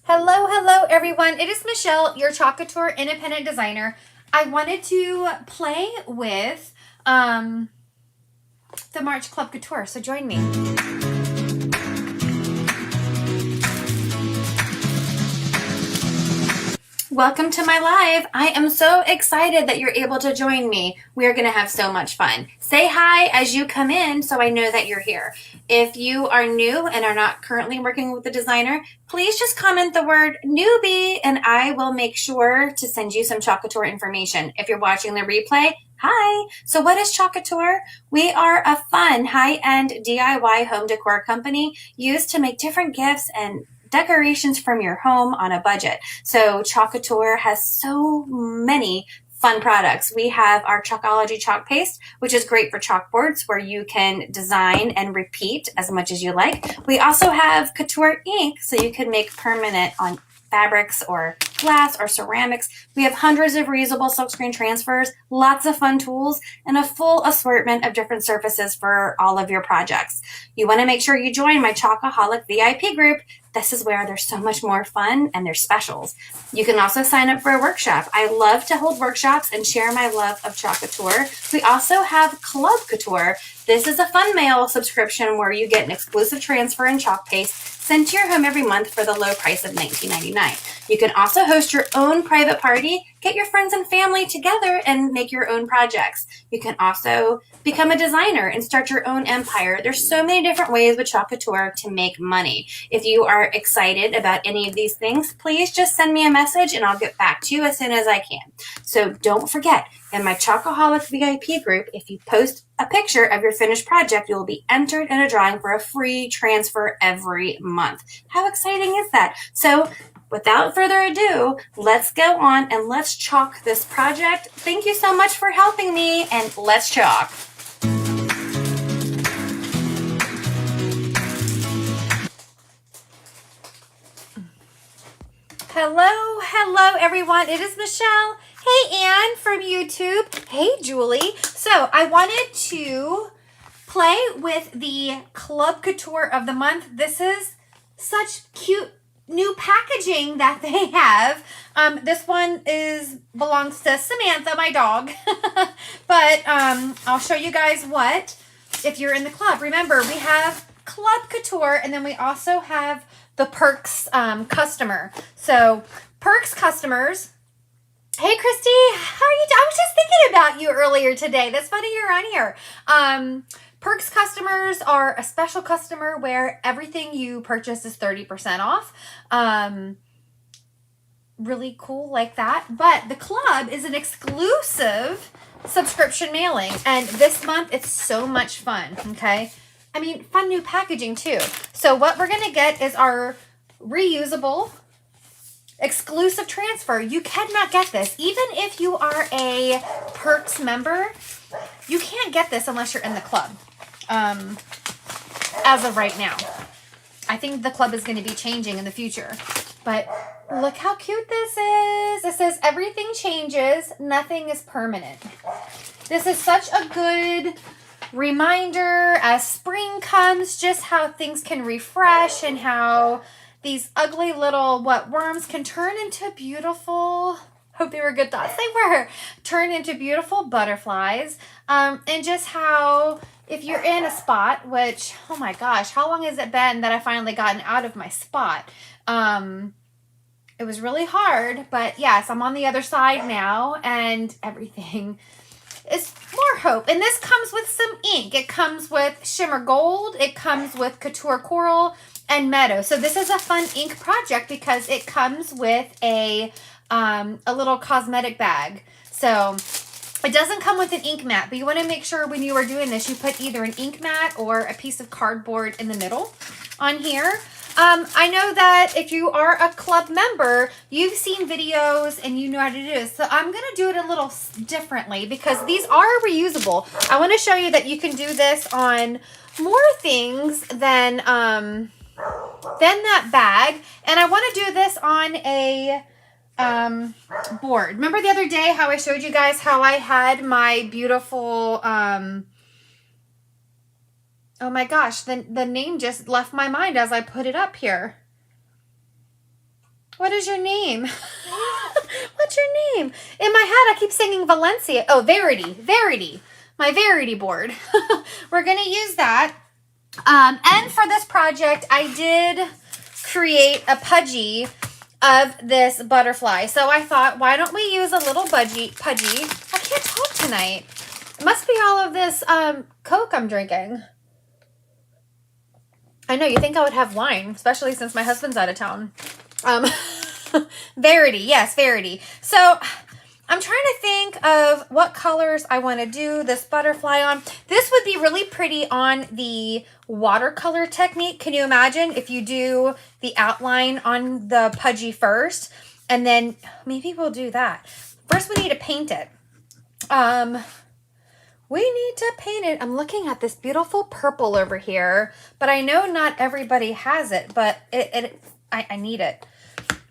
Hello, hello everyone. It is Michelle, your Club Couture independent designer. I wanted to play with the March Club Couture, so join me. Welcome to my live. I am so excited that you're able to join me. We are going to have so much fun. Say hi as you come in so I know that you're here. If you are new and are not currently working with the designer, please just comment the word newbie and I will make sure to send you some Club Couture information. If you're watching the replay, hi. So what is Club Couture? We are a fun high-end DIY home decor company used to make different gifts and decorations from your home on a budget. So Club Couture has so many fun products. We have our Chalkology chalk paste, which is great for chalkboards where you can design and repeat as much as you like. We also have Couture ink, so you can make permanent on fabrics or glass or ceramics. We have hundreds of reusable silkscreen transfers, lots of fun tools, and a full assortment of different surfaces for all of your projects. You want to make sure you join my Chalkaholic VIP group. This is where there's so much more fun and there's specials. You can also sign up for a workshop. I love to hold workshops and share my love of Club Couture. We also have Club Couture. This is a fun mail subscription where you get an exclusive transfer and chalk paste sent to your home every month for the low price of $19.99. You can also host your own private party, get your friends and family together and make your own projects. You can also become a designer and start your own empire. There's so many different ways with Club Couture to make money. If you are excited about any of these things, please just send me a message and I'll get back to you as soon as I can. So don't forget, in my Chalkaholic VIP group, if you post a picture of your finished project, you will be entered in a drawing for a free transfer every month. How exciting is that? So without further ado, let's go on and let's chalk this project. Thank you so much for helping me, and let's chalk. Hello everyone. It is Michelle. Hey Anne from YouTube. Hey Julie. So I wanted to play with the Club Couture of the month. This is such cute new packaging that they have. This one belongs to Samantha, my dog. But I'll show you guys what if you're in the club. Remember, we have Club Couture and then we also have the Perks customer. So Perks customers. Hey Christy, how are you? I was just thinking about you earlier today. That's funny you're on here. Perks customers are a special customer where everything you purchase is 30% off. Really cool like that. But the club is an exclusive subscription mailing. And this month, it's so much fun, okay? I mean, fun new packaging too. So what we're going to get is our reusable exclusive transfer. You cannot get this. Even if you are a Perks member, you can't get this unless you're in the club. As of right now. I think the club is going to be changing in the future. But look how cute this is. It says everything changes, nothing is permanent. This is such a good reminder as spring comes, just how things can refresh and how these ugly little worms can turn into beautiful, hope they were good thoughts, they were, turn into beautiful butterflies. And just how if you're in a spot, which, oh my gosh, how long has it been that I finally gotten out of my spot? It was really hard, but yes, I'm on the other side now and everything is more hope. And this comes with some ink. It comes with Shimmer Gold. It comes with Couture Coral and Meadow. So this is a fun ink project because it comes with a little cosmetic bag. So it doesn't come with an ink mat, but you want to make sure when you are doing this, you put either an ink mat or a piece of cardboard in the middle on here. I know that if you are a club member, you've seen videos and you know how to do this. So I'm going to do it a little differently because these are reusable. I want to show you that you can do this on more things than that bag. And I want to do this on a board. Remember the other day how I showed you guys how I had my beautiful oh my gosh, the name just left my mind as I put it up here. What is your name? What's your name? In my head, I keep singing Valencia. Oh, Verity. Verity. My Verity board. We're going to use that. And for this project, I did create a pudgy of this butterfly. So I thought, why don't we use a little pudgy? I can't talk tonight. It must be all of this Coke I'm drinking. I know, you think I would have wine, especially since my husband's out of town. Verity, yes, Verity. So I'm trying to think of what colors I want to do this butterfly on. This would be really pretty on the watercolor technique. Can you imagine if you do the outline on the pudgy first, and then maybe we'll do that. First, we need to paint it. We need to paint it. I'm looking at this beautiful purple over here, but I know not everybody has it, but I need it.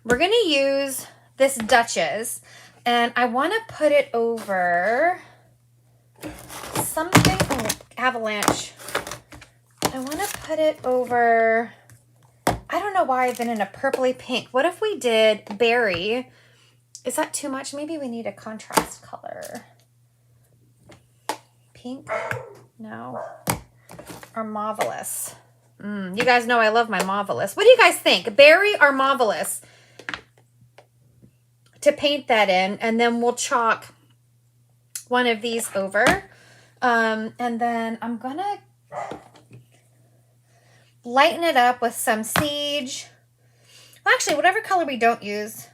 We're going to use this Duchess, and I want to put it over something. Oh, avalanche. I want to put it over, I don't know why I've been in a purpley pink. What if we did berry? Is that too much? Maybe we need a contrast color. Pink? No. Or Marvelous? You guys know I love my Marvelous. What do you guys think? Berry or Marvelous? To paint that in, and then we'll chalk one of these over. And then I'm gonna lighten it up with some sage. Well, actually, whatever color we don't use,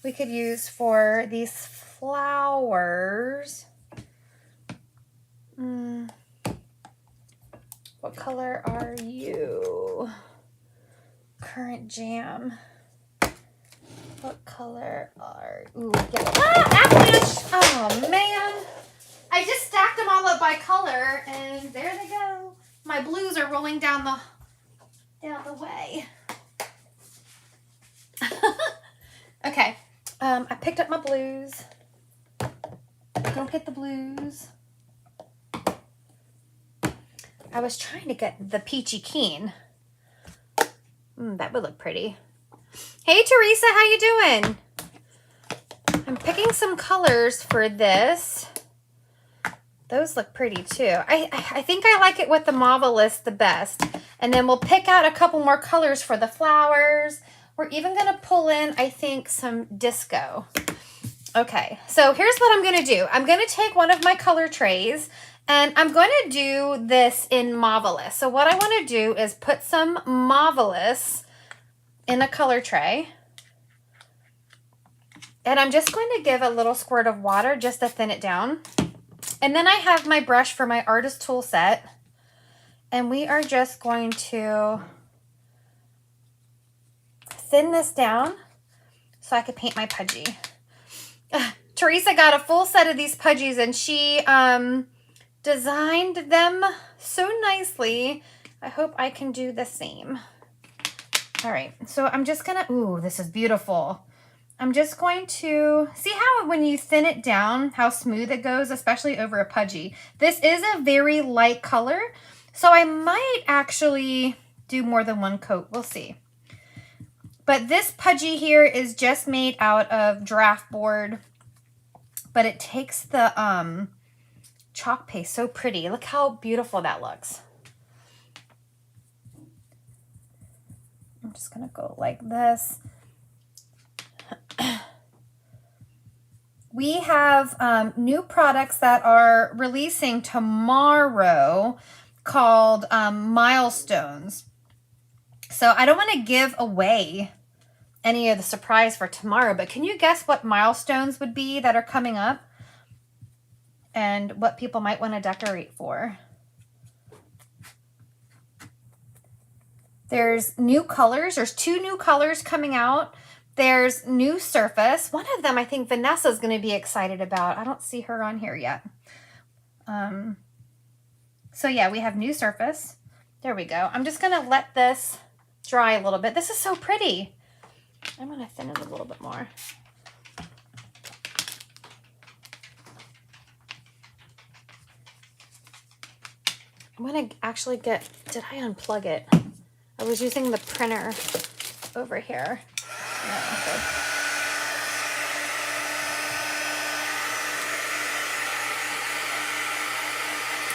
we could use for these flowers. What color are you? Current Jam. What color are... Ooh, yeah. Ah, avalanche! Oh, man. I just stacked them all up by color, and there they go. My blues are rolling down the way. Okay. I picked up my blues. Don't get the blues. I was trying to get the peachy keen. That would look pretty. Hey, Teresa, how you doing? I'm picking some colors for this. Those look pretty too. I think I like it with the Marvelous the best. And then we'll pick out a couple more colors for the flowers. We're even going to pull in, I think, some disco. Okay, so here's what I'm going to do. I'm going to take one of my color trays, and I'm going to do this in Marvelous. So what I want to do is put some Marvelous in a color tray. And I'm just going to give a little squirt of water just to thin it down. And then I have my brush for my artist tool set. And we are just going to thin this down so I could paint my pudgy. Teresa got a full set of these pudgies, and she designed them so nicely. I hope I can do the same. All right, so I'm just gonna, ooh, this is beautiful. I'm just going to, see how when you thin it down, how smooth it goes, especially over a pudgy. This is a very light color, so I might actually do more than one coat. We'll see. But this pudgy here is just made out of draft board, but it takes the chalk paste so pretty. Look how beautiful that looks. I'm just gonna go like this. We have new products that are releasing tomorrow called Milestones. So I don't want to give away any of the surprise for tomorrow, but can you guess what milestones would be that are coming up and what people might want to decorate for? There's new colors. There's 2 new colors coming out. There's new surface. One of them I think Vanessa's going to be excited about. I don't see her on here yet. So yeah, we have new surface. There we go. I'm just going to let this dry a little bit. This is so pretty. I'm going to thin it a little bit more. I'm going to actually get, did I unplug it? I was using the printer over here. No, good.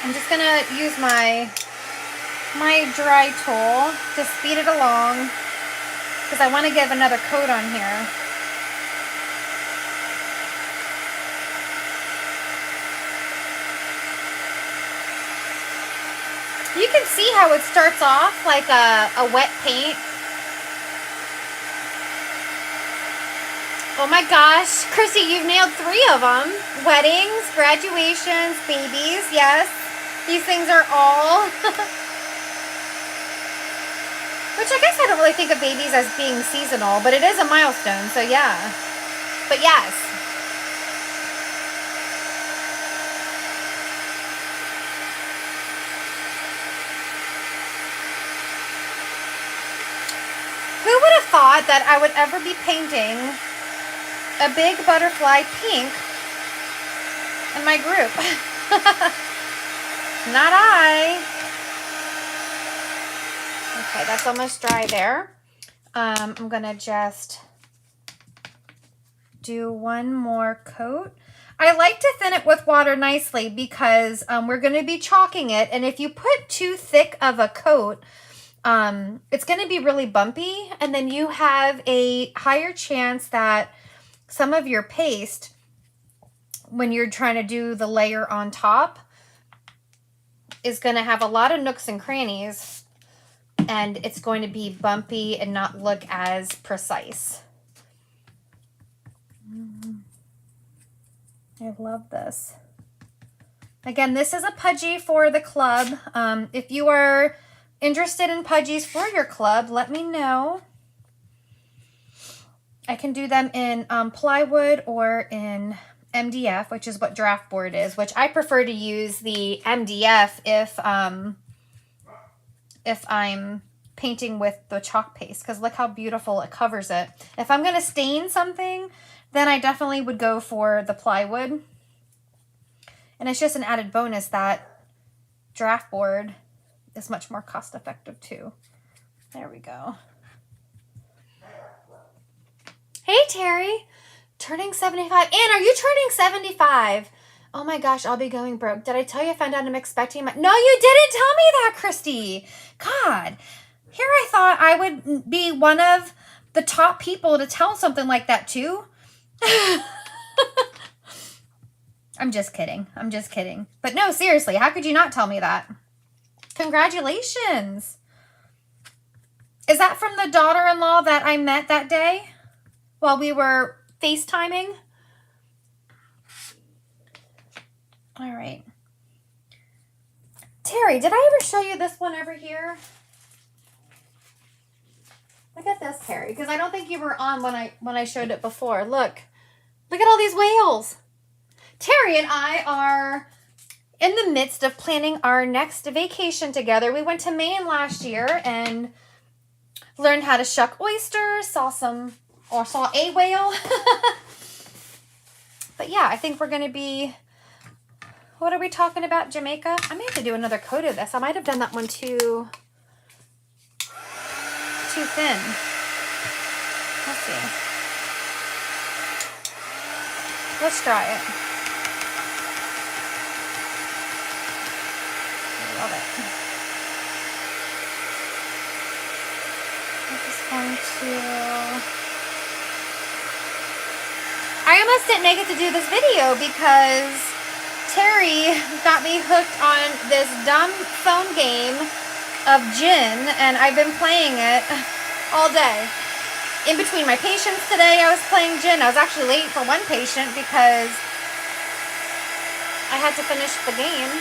I'm just gonna use my dry tool to speed it along because I want to give another coat on here. You can see how it starts off like a wet paint. Oh my gosh, Chrissy, you've nailed 3 of them. Weddings, graduations, babies, yes. These things are all... Which I guess I don't really think of babies as being seasonal, but it is a milestone, so yeah. But yes. Who would have thought that I would ever be painting a big butterfly pink in my group? Not I. Okay, that's almost dry there. I'm gonna just do one more coat. I like to thin it with water nicely because we're gonna be chalking it, and if you put too thick of a coat, it's gonna be really bumpy, and then you have a higher chance that some of your paste, when you're trying to do the layer on top, is gonna have a lot of nooks and crannies, and it's going to be bumpy and not look as precise. I love this. Again, this is a pudgy for the club. If you are interested in pudgies for your club, let me know. I can do them in plywood or in MDF, which is what draft board is, which I prefer to use the MDF if I'm painting with the chalk paste, because look how beautiful it covers it. If I'm going to stain something, then I definitely would go for the plywood. And it's just an added bonus that draft board is much more cost effective too. There we go. Hey Terry, turning 75. Ann, are you turning 75? Oh my gosh, I'll be going broke. Did I tell you I found out I'm expecting my... No, you didn't tell me that, Christy. God, here I thought I would be one of the top people to tell something like that to. I'm just kidding. I'm just kidding. But no, seriously, how could you not tell me that? Congratulations. Is that from the daughter-in-law that I met that day while we were FaceTiming? All right. Terry, did I ever show you this one over here? Look at this, Terry, because I don't think you were on when I showed it before. Look at all these whales. Terry and I are in the midst of planning our next vacation together. We went to Maine last year and learned how to shuck oysters, saw a whale. But yeah, I think we're going to be, what are we talking about, Jamaica? I may have to do another coat of this. I might have done that one too thin. Let's see. Let's try it. I love it. I'm just going to... I almost didn't make it to do this video because Terry got me hooked on this dumb phone game of gin, and I've been playing it all day. In between my patients today, I was playing gin. I was actually late for one patient because I had to finish the game.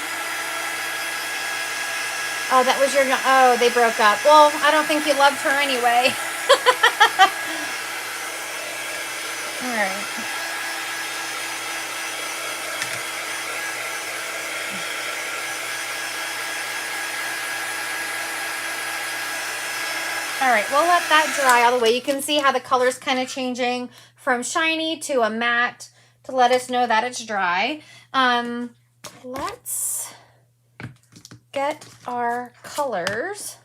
Oh, that was your... Oh, they broke up. Well, I don't think you loved her anyway. All right. All right, we'll let that dry all the way. You can see how the color's kind of changing from shiny to a matte to let us know that it's dry. Let's get our colors.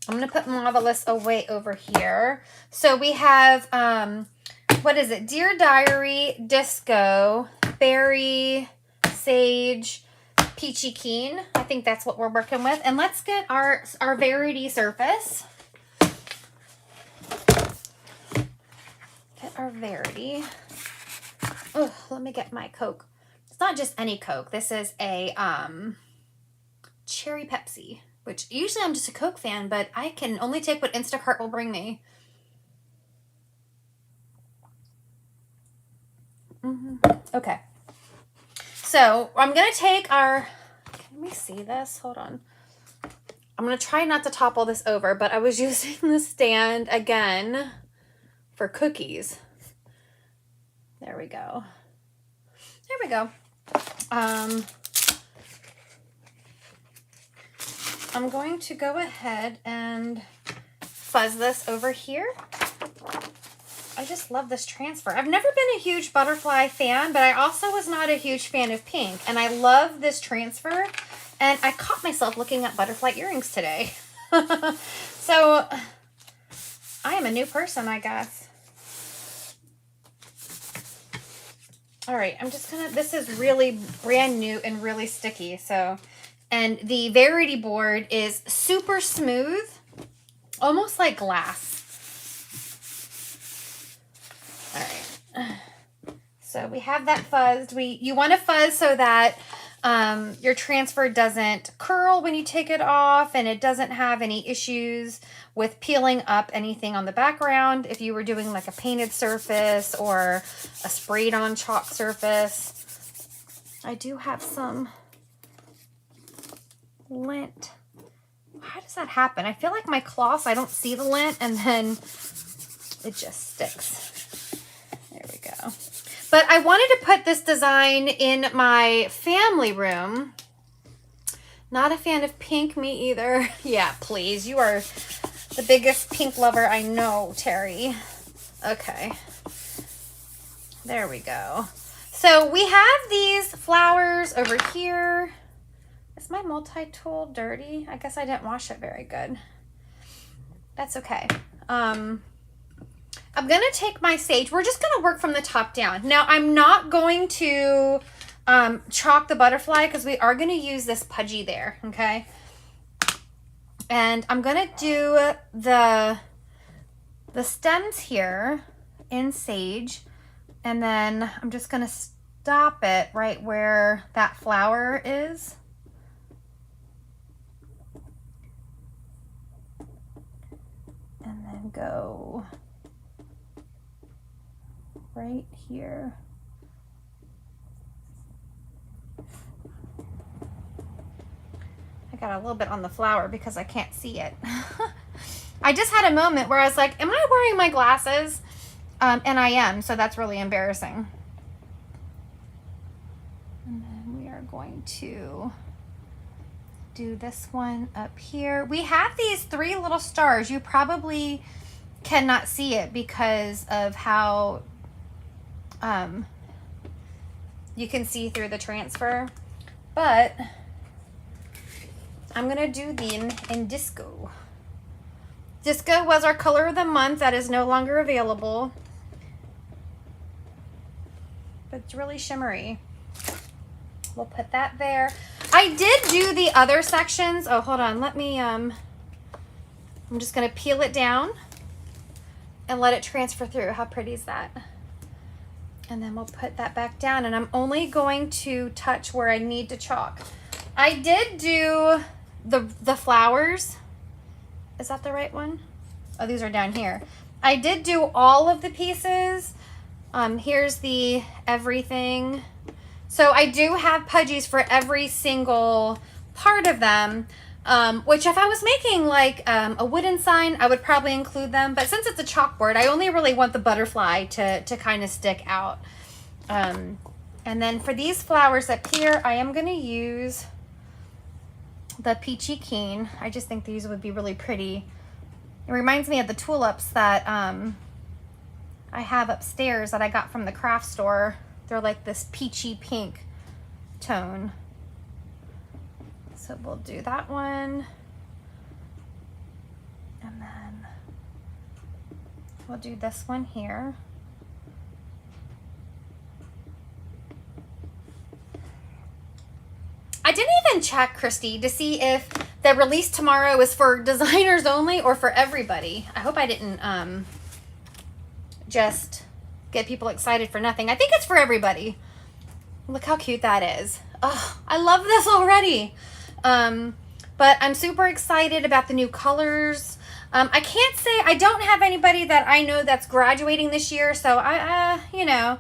I'm going to put Marvelous away over here. So we have, what is it? Dear Diary, Disco, Berry, Sage, Peachy Keen. I think that's what we're working with. And let's get our Verity surface. Get our Verity. Oh, let me get my Coke. It's not just any Coke. This is a Cherry Pepsi, which usually I'm just a Coke fan, but I can only take what Instacart will bring me. Okay. So I'm going to take our, can we see this? Hold on. I'm going to try not to topple this over, but I was using the stand again for cookies. There we go. There we go. I'm going to go ahead and fuzz this over here. I just love this transfer. I've never been a huge butterfly fan, but I also was not a huge fan of pink. And I love this transfer. And I caught myself looking at butterfly earrings today. So I am a new person, I guess. All right, I'm just gonna, this is really brand new and really sticky. So, and the Verity board is super smooth, almost like glass. All right, so we have that fuzzed. You want to fuzz so that your transfer doesn't curl when you take it off, and it doesn't have any issues with peeling up anything on the background if you were doing like a painted surface or a sprayed on chalk surface. I do have some lint. How does that happen? I feel like my cloth, I don't see the lint, and then it just sticks. There we go. But I wanted to put this design in my family room. Not a fan of pink, me either. Yeah, please. You are the biggest pink lover I know, Terry. Okay. There we go. So we have these flowers over here. Is my multi-tool dirty? I guess I didn't wash it very good. That's okay. I'm going to take my sage. We're just going to work from the top down. Now, I'm not going to chalk the butterfly because we are going to use this pudgy there, okay? And I'm going to do the stems here in sage, and then I'm just going to stop it right where that flower is. And then go right here. I got a little bit on the flower because I can't see it. I just had a moment where I was like, am I wearing my glasses? And I am, so that's really embarrassing. And then we are going to do this one up here. We have these 3 little stars. You probably cannot see it because of how you can see through the transfer, but I'm gonna do them in Disco. Disco was our color of the month. That is no longer available, but it's really shimmery. We'll put that there. I did do the other sections. Oh, hold on. Let me, I'm just gonna peel it down and let it transfer through. How pretty is that? And then we'll put that back down, and I'm only going to touch where I need to chalk. I did do the flowers. Is that the right one? Oh, these are down here. I did do all of the pieces. Here's the everything. So I do have pudgies for every single part of them, which if I was making like a wooden sign, I would probably include them. But since it's a chalkboard, I only really want the butterfly to kind of stick out. And then for these flowers up here, I am going to use the Peachy Keen. I just think these would be really pretty. It reminds me of the tulips that I have upstairs that I got from the craft store. They're like this peachy pink tone. So we'll do that one. And then we'll do this one here. I didn't even check, Christy, to see if the release tomorrow is for designers only or for everybody. I hope I didn't just get people excited for nothing. I think it's for everybody. Look how cute that is. Oh, I love this already. But I'm super excited about the new colors. I can't say, I don't have anybody that I know that's graduating this year, so you know,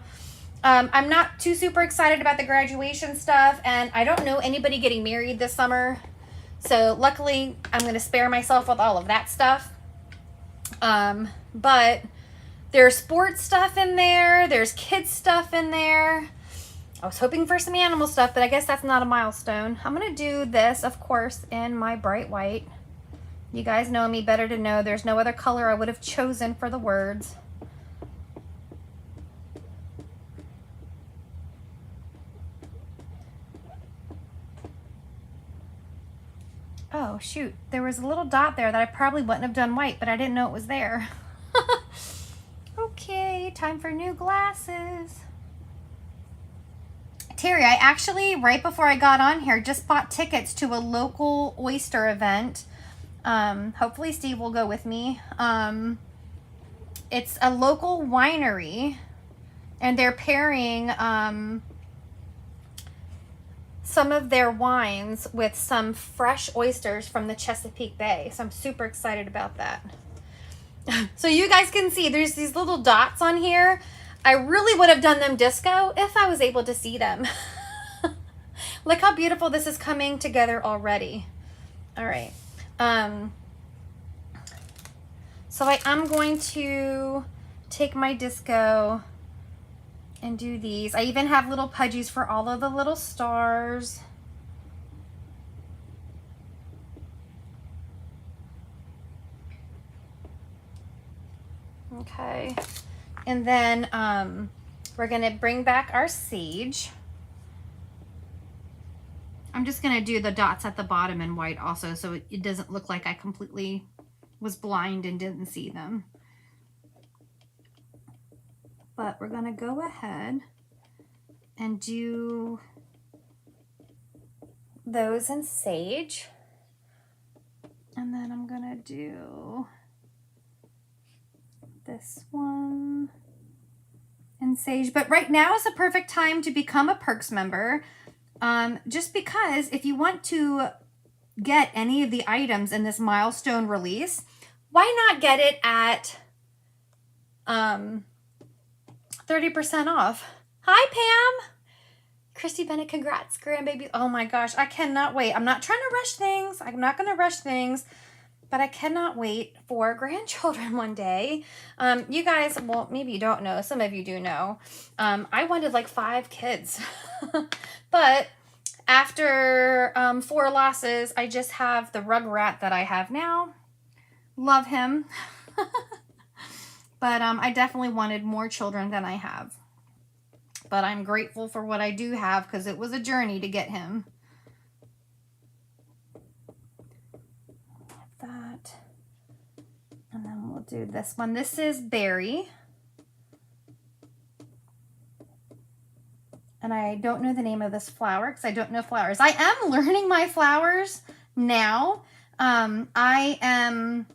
I'm not too super excited about the graduation stuff, and I don't know anybody getting married this summer. So luckily, I'm going to spare myself with all of that stuff. But there's sports stuff in there. There's kids stuff in there. I was hoping for some animal stuff, but I guess that's not a milestone. I'm going to do this, of course, in my bright white. You guys know me better to know there's no other color I would have chosen for the words. Oh, shoot. There was a little dot there that I probably wouldn't have done white, but I didn't know it was there. Okay, time for new glasses. Terry, I actually, right before I got on here, just bought tickets to a local oyster event. Hopefully Steve will go with me. It's a local winery, and they're pairing some of their wines with some fresh oysters from the Chesapeake Bay. So I'm super excited about that. So you guys can see there's these little dots on here. I really would have done them disco if I was able to see them. Look how beautiful this is coming together already. All right. So I'm going to take my disco and do these. I even have little pudgies for all of the little stars. Okay. And then we're going to bring back our sage. I'm just going to do the dots at the bottom in white also, so it doesn't look like I completely was blind and didn't see them. But we're going to go ahead and do those in sage. And then I'm going to do this one in sage. But right now is the perfect time to become a Perks member. Just because if you want to get any of the items in this milestone release, why not get it at 30% off? Hi, Pam. Christy Bennett, congrats, grandbaby. Oh my gosh, I cannot wait. I'm not trying to rush things. I'm not going to rush things, but I cannot wait for grandchildren one day. You guys, well, maybe you don't know. Some of you do know. I wanted like 5 kids, but after 4 losses, I just have the Rugrat that I have now. Love him. But I definitely wanted more children than I have. But I'm grateful for what I do have because it was a journey to get him. That. And then we'll do this one. This is Berry. And I don't know the name of this flower because I don't know flowers. I am learning my flowers now. I am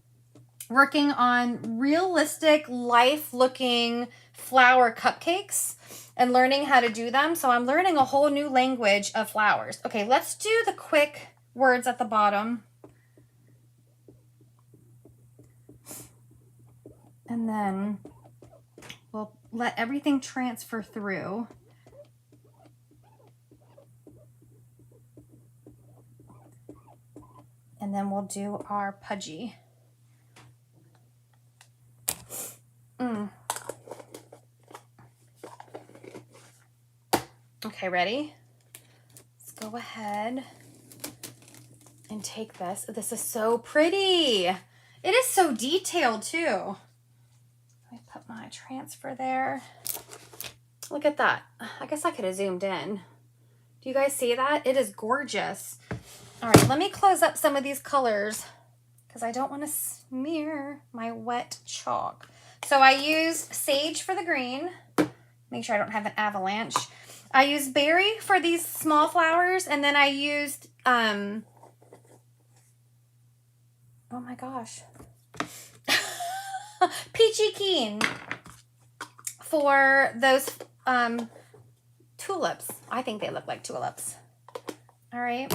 working on realistic, life-looking flower cupcakes and learning how to do them. So I'm learning a whole new language of flowers. Okay, let's do the quick words at the bottom. And then we'll let everything transfer through. And then we'll do our pudgy. Okay, ready? Let's go ahead and take this. This is so pretty. It is so detailed too. Let me put my transfer there. Look at that. I guess I could have zoomed in. Do you guys see that? It is gorgeous. All right, let me close up some of these colors because I don't want to smear my wet chalk. So I use sage for the green. Make sure I don't have an avalanche. I used berry for these small flowers, and then I used, oh my gosh, peachy keen for those tulips. I think they look like tulips. All right.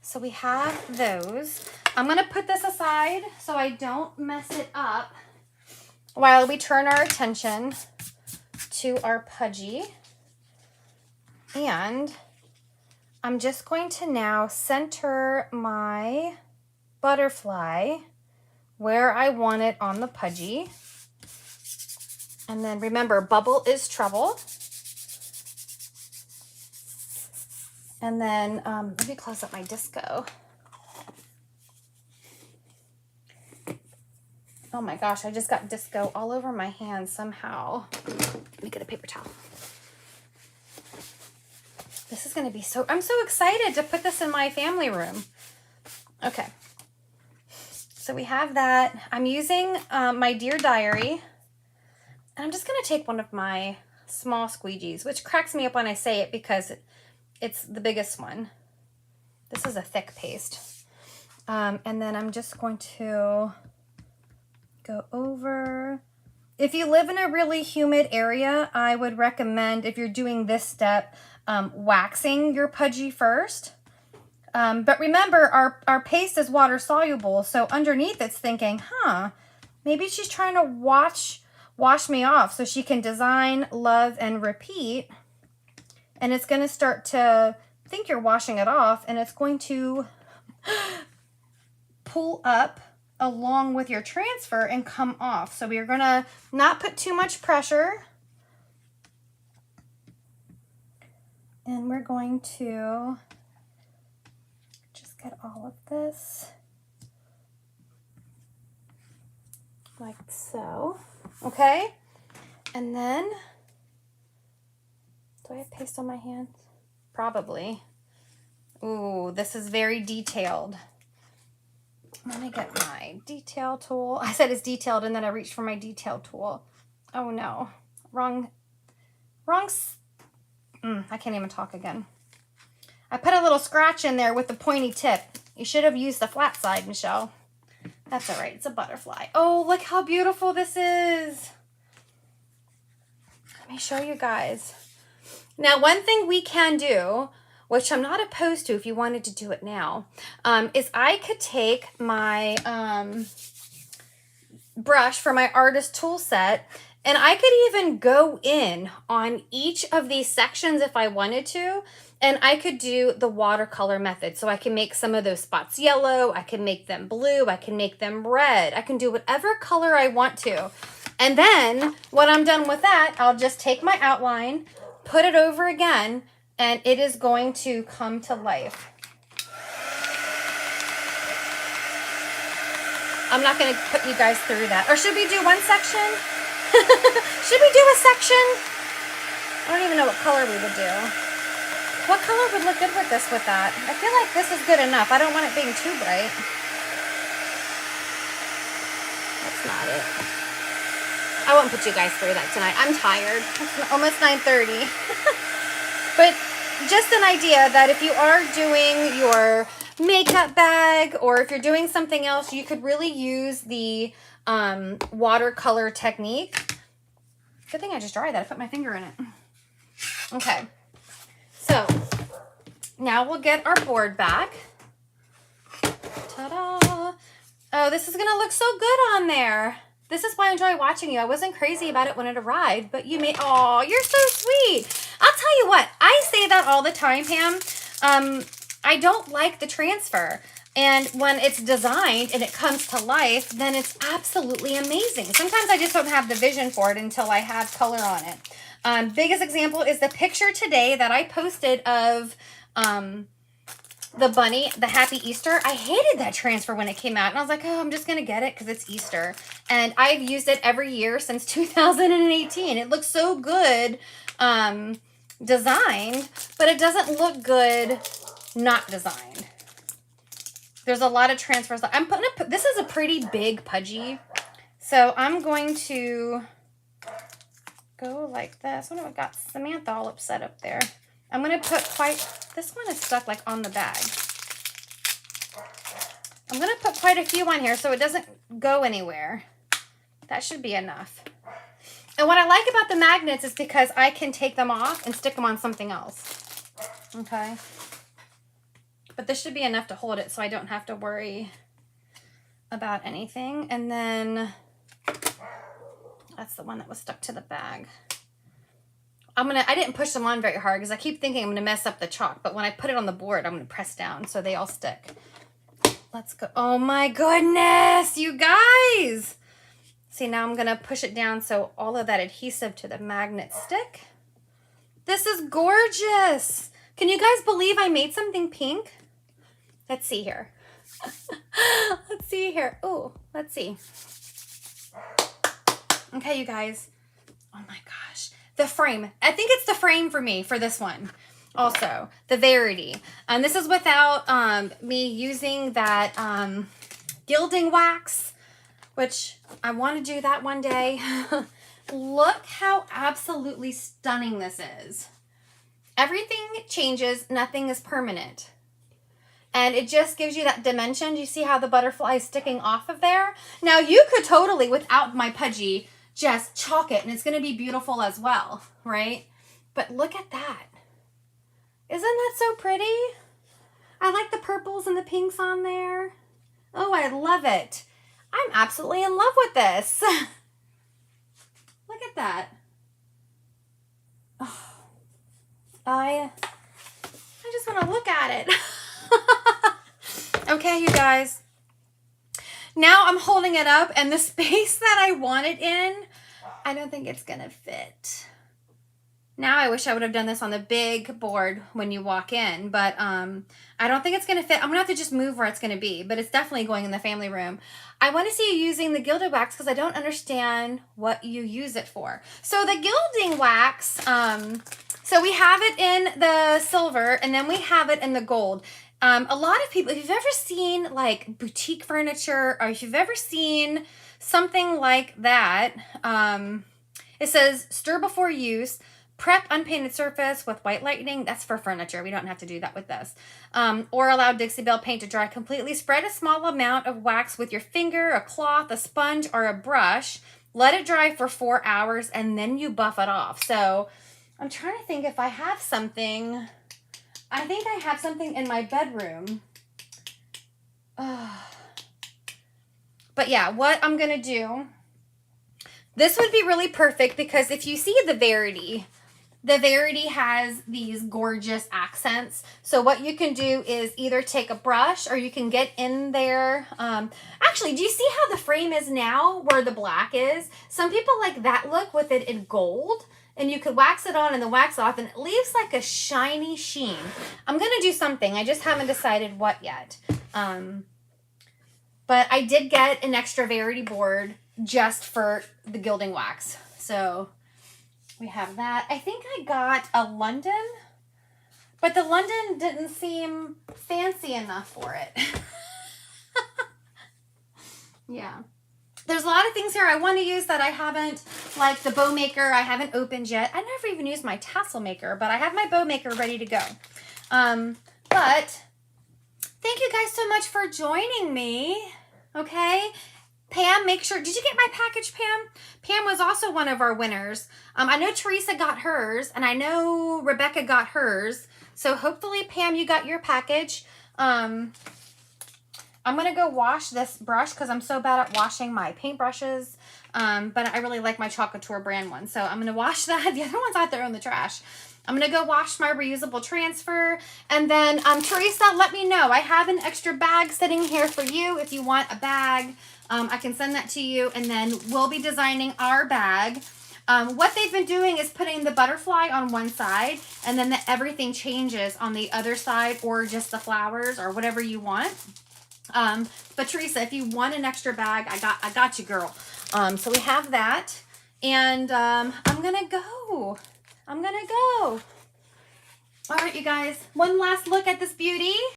So we have those. I'm going to put this aside so I don't mess it up while we turn our attention to our pudgy. And I'm just going to now center my butterfly where I want it on the pudgy. And then remember, bubble is trouble. And then let me close up my disco. Oh my gosh, I just got disco all over my hands somehow. Let me get a paper towel. This is gonna be so, I'm so excited to put this in my family room. Okay, so we have that. I'm using my Dear Diary. And I'm just gonna take one of my small squeegees, which cracks me up when I say it because it's the biggest one. This is a thick paste. And then I'm just going to go over. If you live in a really humid area, I would recommend, if you're doing this step, waxing your pudgy first. But remember, our paste is water soluble, so underneath it's thinking, maybe she's trying to wash me off so she can design, love, and repeat. And it's going to start to think you're washing it off, and it's going to pull up along with your transfer and come off. So we're going to not put too much pressure. And we're going to just get all of this like so. Okay? And then, do I have paste on my hands? Probably. Ooh, this is very detailed. Let me get my detail tool. I said it's detailed and then I reached for my detail tool. Oh no. I can't even talk again. I put a little scratch in there with the pointy tip. You should have used the flat side, Michelle. That's all right. It's a butterfly. Oh, look how beautiful this is. Let me show you guys. Now, one thing we can do, which I'm not opposed to if you wanted to do it now, is I could take my brush for my artist tool set, and I could even go in on each of these sections if I wanted to, and I could do the watercolor method. So I can make some of those spots yellow, I can make them blue, I can make them red, I can do whatever color I want to. And then when I'm done with that, I'll just take my outline, put it over again, and it is going to come to life. I'm not going to put you guys through that. Or should we do one section? Should we do a section? I don't even know what color we would do. What color would look good with this, with that? I feel like this is good enough. I don't want it being too bright. That's not it. I won't put you guys through that tonight. I'm tired. It's almost 9:30. But just an idea that if you are doing your makeup bag or if you're doing something else, you could really use the watercolor technique. Good thing I just dried that. I put my finger in it. Okay. So now we'll get our board back. Ta-da! Oh, this is going to look so good on there. This is why I enjoy watching you. I wasn't crazy about it when it arrived, but you made, oh, you're so sweet. I'll tell you what, I say that all the time, Pam. I don't like the transfer. And when it's designed and it comes to life, then it's absolutely amazing. Sometimes I just don't have the vision for it until I have color on it. Biggest example is the picture today that I posted of the bunny, the Happy Easter. I hated that transfer when it came out. And I was like, oh, I'm just going to get it because it's Easter. And I've used it every year since 2018. It looks so good designed, but it doesn't look good not designed. There's a lot of transfers. I'm putting this is a pretty big pudgy. So I'm going to go like this. What do I got? Samantha all upset up there. I'm going to put this one is stuck like on the bag. I'm going to put quite a few on here so it doesn't go anywhere. That should be enough. And what I like about the magnets is because I can take them off and stick them on something else. Okay. But this should be enough to hold it so I don't have to worry about anything. And then that's the one that was stuck to the bag. I didn't push them on very hard because I keep thinking I'm going to mess up the chalk. But when I put it on the board, I'm going to press down so they all stick. Let's go. Oh my goodness, you guys. See, now I'm going to push it down so all of that adhesive to the magnet stick. This is gorgeous. Can you guys believe I made something pink? Let's see here. Let's see here. Oh, let's see. Okay, you guys. Oh my gosh. The frame. I think it's the frame for me for this one. Also, the Verity. And this is without me using that gilding wax, which I want to do that one day. Look how absolutely stunning this is. Everything changes. Nothing is permanent. And it just gives you that dimension. Do you see how the butterfly is sticking off of there? Now, you could totally, without my pudgy, just chalk it. And it's going to be beautiful as well, right? But look at that. Isn't that so pretty? I like the purples and the pinks on there. Oh, I love it. I'm absolutely in love with this. Look at that. Oh, I just want to look at it. Okay, you guys. Now I'm holding it up and the space that I want it in, I don't think it's going to fit. Now I wish I would have done this on the big board when you walk in, but I don't think it's going to fit. I'm going to have to just move where it's going to be, but it's definitely going in the family room. I want to see you using the gilded wax because I don't understand what you use it for. So the gilding wax, so we have it in the silver and then we have it in the gold. A lot of people, if you've ever seen like boutique furniture or if you've ever seen something like that, it says stir before use. Prep unpainted surface with white lightning. That's for furniture. We don't have to do that with this. Or allow Dixie Belle paint to dry completely. Spread a small amount of wax with your finger, a cloth, a sponge, or a brush. Let it dry for 4 hours and then you buff it off. So I'm trying to think if I have something. I think I have something in my bedroom. But yeah, what I'm going to do. This would be really perfect because if you see the Verity has these gorgeous accents. So what you can do is either take a brush or you can get in there. Actually, do you see how the frame is now where the black is? Some people like that look with it in gold. And you could wax it on and then wax off and it leaves like a shiny sheen. I'm going to do something. I just haven't decided what yet. But I did get an extra Verity board just for the gilding wax. So we have that. I think I got a London, but the London didn't seem fancy enough for it. Yeah. There's a lot of things here I want to use that I haven't, like the bow maker I haven't opened yet. I never even used my tassel maker, but I have my bow maker ready to go. But thank you guys so much for joining me. Okay. Pam, make sure, did you get my package, Pam? Pam was also one of our winners. I know Teresa got hers, and I know Rebecca got hers. So hopefully, Pam, you got your package. I'm going to go wash this brush because I'm so bad at washing my paintbrushes. But I really like my Club Couture brand one. So I'm going to wash that. The other one's out there in the trash. I'm going to go wash my reusable transfer. And then, Teresa, let me know. I have an extra bag sitting here for you if you want a bag. I can send that to you, and then we'll be designing our bag. What they've been doing is putting the butterfly on one side, and then everything changes on the other side, or just the flowers, or whatever you want. But Teresa, if you want an extra bag, I got you, girl. So we have that, and I'm gonna go. All right, you guys. One last look at this beauty.